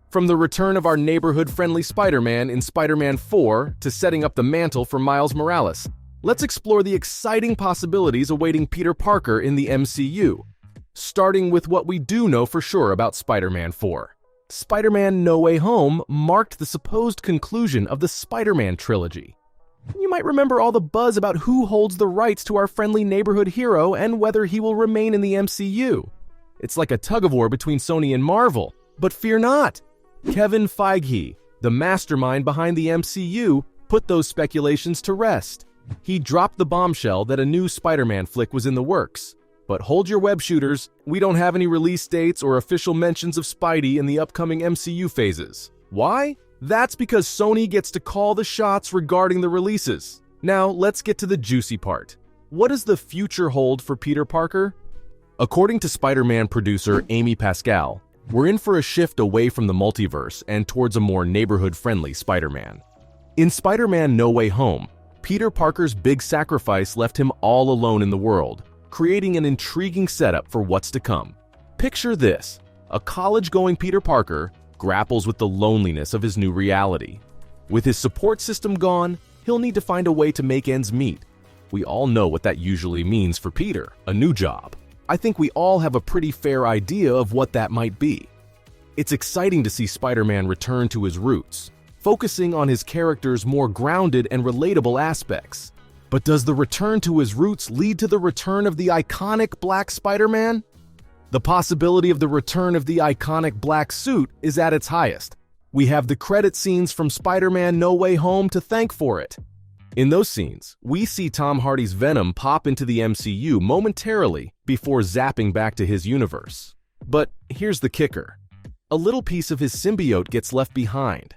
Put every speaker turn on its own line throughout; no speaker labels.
From the return of our neighborhood-friendly Spider-Man in Spider-Man 4 to setting up the mantle for Miles Morales, let's explore the exciting possibilities awaiting Peter Parker in the MCU, starting with what we do know for sure about Spider-Man 4. Spider-Man No Way Home marked the supposed conclusion of the Spider-Man trilogy. You might remember all the buzz about who holds the rights to our friendly neighborhood hero and whether he will remain in the MCU. It's like a tug-of-war between Sony and Marvel, but fear not! Kevin Feige, the mastermind behind the MCU, put those speculations to rest. He dropped the bombshell that a new Spider-Man flick was in the works. But hold your web shooters, we don't have any release dates or official mentions of Spidey in the upcoming MCU phases. Why? That's because Sony gets to call the shots regarding the releases. Now, let's get to the juicy part. What does the future hold for Peter Parker? According to Spider-Man producer Amy Pascal, we're in for a shift away from the multiverse and towards a more neighborhood-friendly Spider-Man. In Spider-Man No Way Home, Peter Parker's big sacrifice left him all alone in the world, creating an intriguing setup for what's to come. Picture this: a college-going Peter Parker grapples with the loneliness of his new reality. With his support system gone, he'll need to find a way to make ends meet. We all know what that usually means for Peter: a new job. I think we all have a pretty fair idea of what that might be. It's exciting to see Spider-Man return to his roots, focusing on his character's more grounded and relatable aspects. But does the return to his roots lead to the return of the iconic Black Spider-Man? The possibility of the return of the iconic black suit is at its highest. We have the credit scenes from Spider-Man No Way Home to thank for it. In those scenes, we see Tom Hardy's Venom pop into the MCU momentarily before zapping back to his universe. But here's the kicker: a little piece of his symbiote gets left behind.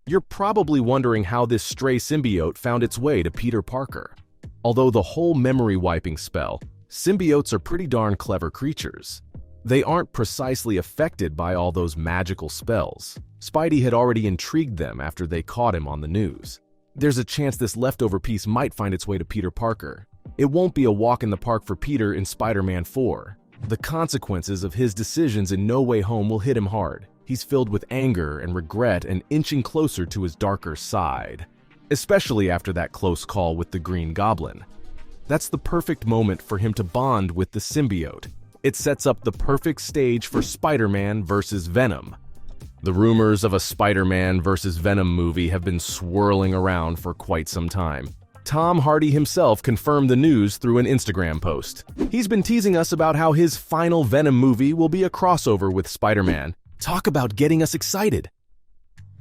You're probably wondering how this stray symbiote found its way to Peter Parker. Although the whole memory wiping spell, symbiotes are pretty darn clever creatures. They aren't precisely affected by all those magical spells. Spidey had already intrigued them after they caught him on the news. There's a chance this leftover piece might find its way to Peter Parker. It won't be a walk in the park for Peter in Spider-Man 4. The consequences of his decisions in No Way Home will hit him hard. He's filled with anger and regret and inching closer to his darker side, especially after that close call with the Green Goblin. That's the perfect moment for him to bond with the symbiote. It sets up the perfect stage for Spider-Man versus Venom. The rumors of a Spider-Man versus Venom movie have been swirling around for quite some time. Tom Hardy himself confirmed the news through an Instagram post. He's been teasing us about how his final Venom movie will be a crossover with Spider-Man. Talk about getting us excited!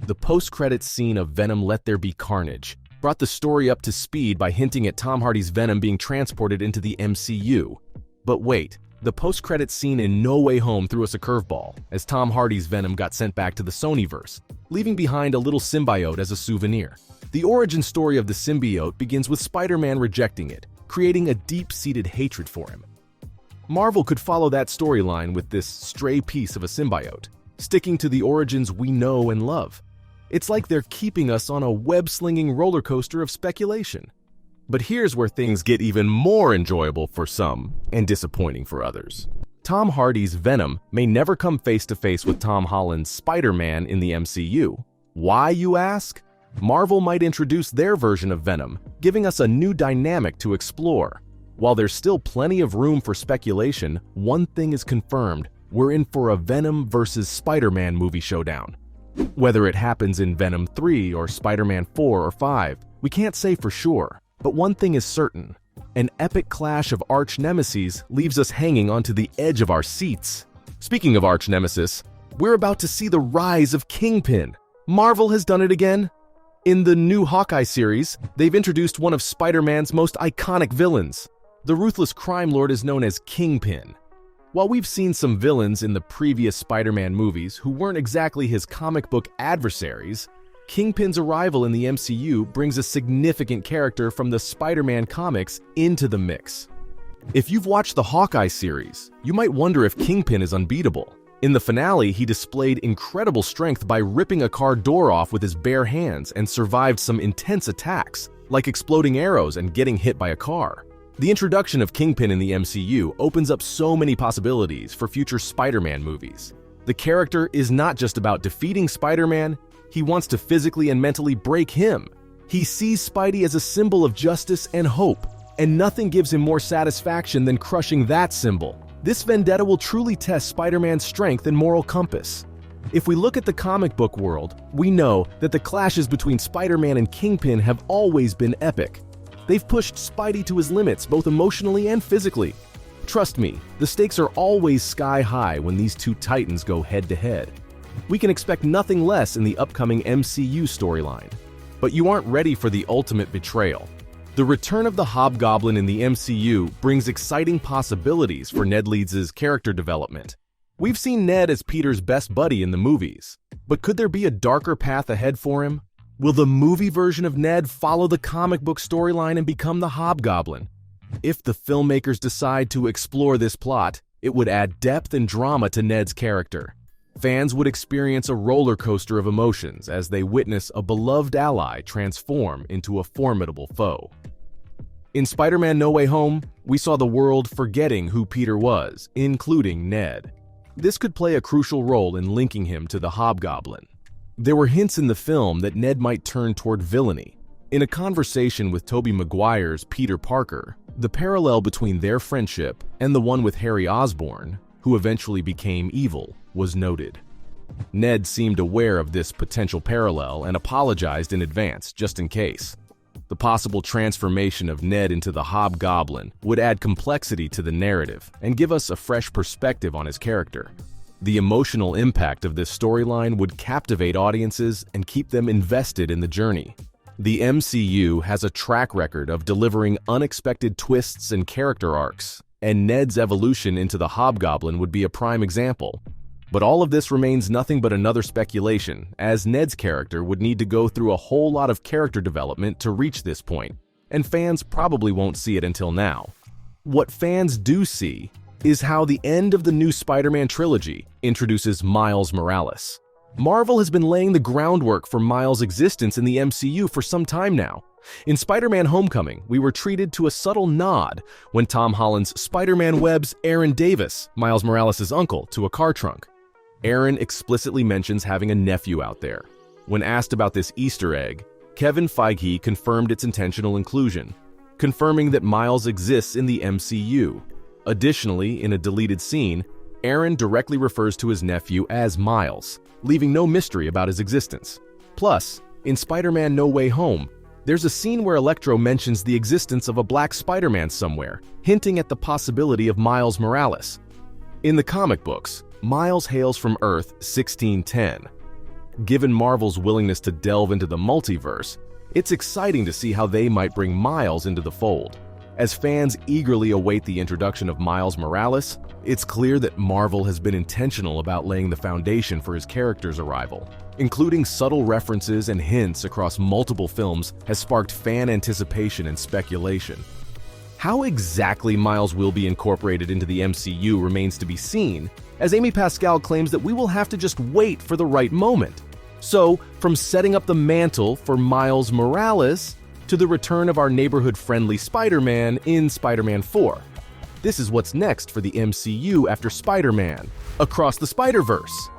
The post-credits scene of Venom Let There Be Carnage brought the story up to speed by hinting at Tom Hardy's Venom being transported into the MCU. But wait, the post-credits scene in No Way Home threw us a curveball, as Tom Hardy's Venom got sent back to the Sonyverse, leaving behind a little symbiote as a souvenir. The origin story of the symbiote begins with Spider-Man rejecting it, creating a deep-seated hatred for him. Marvel could follow that storyline with this stray piece of a symbiote, sticking to the origins we know and love. It's like they're keeping us on a web-slinging roller coaster of speculation. But here's where things get even more enjoyable for some and disappointing for others. Tom Hardy's Venom may never come face-to-face with Tom Holland's Spider-Man in the MCU. Why, you ask? Marvel might introduce their version of Venom, giving us a new dynamic to explore. While there's still plenty of room for speculation, one thing is confirmed: we're in for a Venom versus Spider-Man movie showdown. Whether it happens in Venom 3 or Spider-Man 4 or 5, we can't say for sure. But one thing is certain: an epic clash of arch-nemeses leaves us hanging onto the edge of our seats. Speaking of arch-nemesis, we're about to see the rise of Kingpin. Marvel has done it again. In the new Hawkeye series, they've introduced one of Spider-Man's most iconic villains. The ruthless crime lord is known as Kingpin. While we've seen some villains in the previous Spider-Man movies who weren't exactly his comic book adversaries, Kingpin's arrival in the MCU brings a significant character from the Spider-Man comics into the mix. If you've watched the Hawkeye series, you might wonder if Kingpin is unbeatable. In the finale, he displayed incredible strength by ripping a car door off with his bare hands and survived some intense attacks, like exploding arrows and getting hit by a car. The introduction of Kingpin in the MCU opens up so many possibilities for future Spider-Man movies. The character is not just about defeating Spider-Man, he wants to physically and mentally break him. He sees Spidey as a symbol of justice and hope, and nothing gives him more satisfaction than crushing that symbol. This vendetta will truly test Spider-Man's strength and moral compass. If we look at the comic book world, we know that the clashes between Spider-Man and Kingpin have always been epic. They've pushed Spidey to his limits both emotionally and physically. Trust me, the stakes are always sky high when these two titans go head-to-head. We can expect nothing less in the upcoming MCU storyline. But you aren't ready for the ultimate betrayal. The return of the Hobgoblin in the MCU brings exciting possibilities for Ned Leeds' character development. We've seen Ned as Peter's best buddy in the movies, but could there be a darker path ahead for him? Will the movie version of Ned follow the comic book storyline and become the Hobgoblin? If the filmmakers decide to explore this plot, it would add depth and drama to Ned's character. Fans would experience a roller coaster of emotions as they witness a beloved ally transform into a formidable foe. In Spider-Man No Way Home, we saw the world forgetting who Peter was, including Ned. This could play a crucial role in linking him to the Hobgoblin. There were hints in the film that Ned might turn toward villainy. In a conversation with Tobey Maguire's Peter Parker, the parallel between their friendship and the one with Harry Osborn, who eventually became evil, was noted. Ned seemed aware of this potential parallel and apologized in advance, just in case. The possible transformation of Ned into the Hobgoblin would add complexity to the narrative and give us a fresh perspective on his character. The emotional impact of this storyline would captivate audiences and keep them invested in the journey. The MCU has a track record of delivering unexpected twists and character arcs, and Ned's evolution into the Hobgoblin would be a prime example. But all of this remains nothing but another speculation, as Ned's character would need to go through a whole lot of character development to reach this point, and fans probably won't see it until now. What fans do see is how the end of the new Spider-Man trilogy introduces Miles Morales. Marvel has been laying the groundwork for Miles' existence in the MCU for some time now. In Spider-Man Homecoming, we were treated to a subtle nod when Tom Holland's Spider-Man webs Aaron Davis, Miles Morales' uncle, to a car trunk. Aaron explicitly mentions having a nephew out there. When asked about this Easter egg, Kevin Feige confirmed its intentional inclusion, confirming that Miles exists in the MCU. Additionally, in a deleted scene, Aaron directly refers to his nephew as Miles, leaving no mystery about his existence. Plus, in Spider-Man No Way Home, there's a scene where Electro mentions the existence of a black Spider-Man somewhere, hinting at the possibility of Miles Morales. In the comic books, Miles hails from Earth 1610. Given Marvel's willingness to delve into the multiverse, it's exciting to see how they might bring Miles into the fold. As fans eagerly await the introduction of Miles Morales, it's clear that Marvel has been intentional about laying the foundation for his character's arrival. Including subtle references and hints across multiple films has sparked fan anticipation and speculation. How exactly Miles will be incorporated into the MCU remains to be seen, as Amy Pascal claims that we will have to just wait for the right moment. So, from setting up the mantle for Miles Morales to the return of our neighborhood-friendly Spider-Man in Spider-Man 4. This is what's next for the MCU after Spider-Man, Across the Spider-Verse.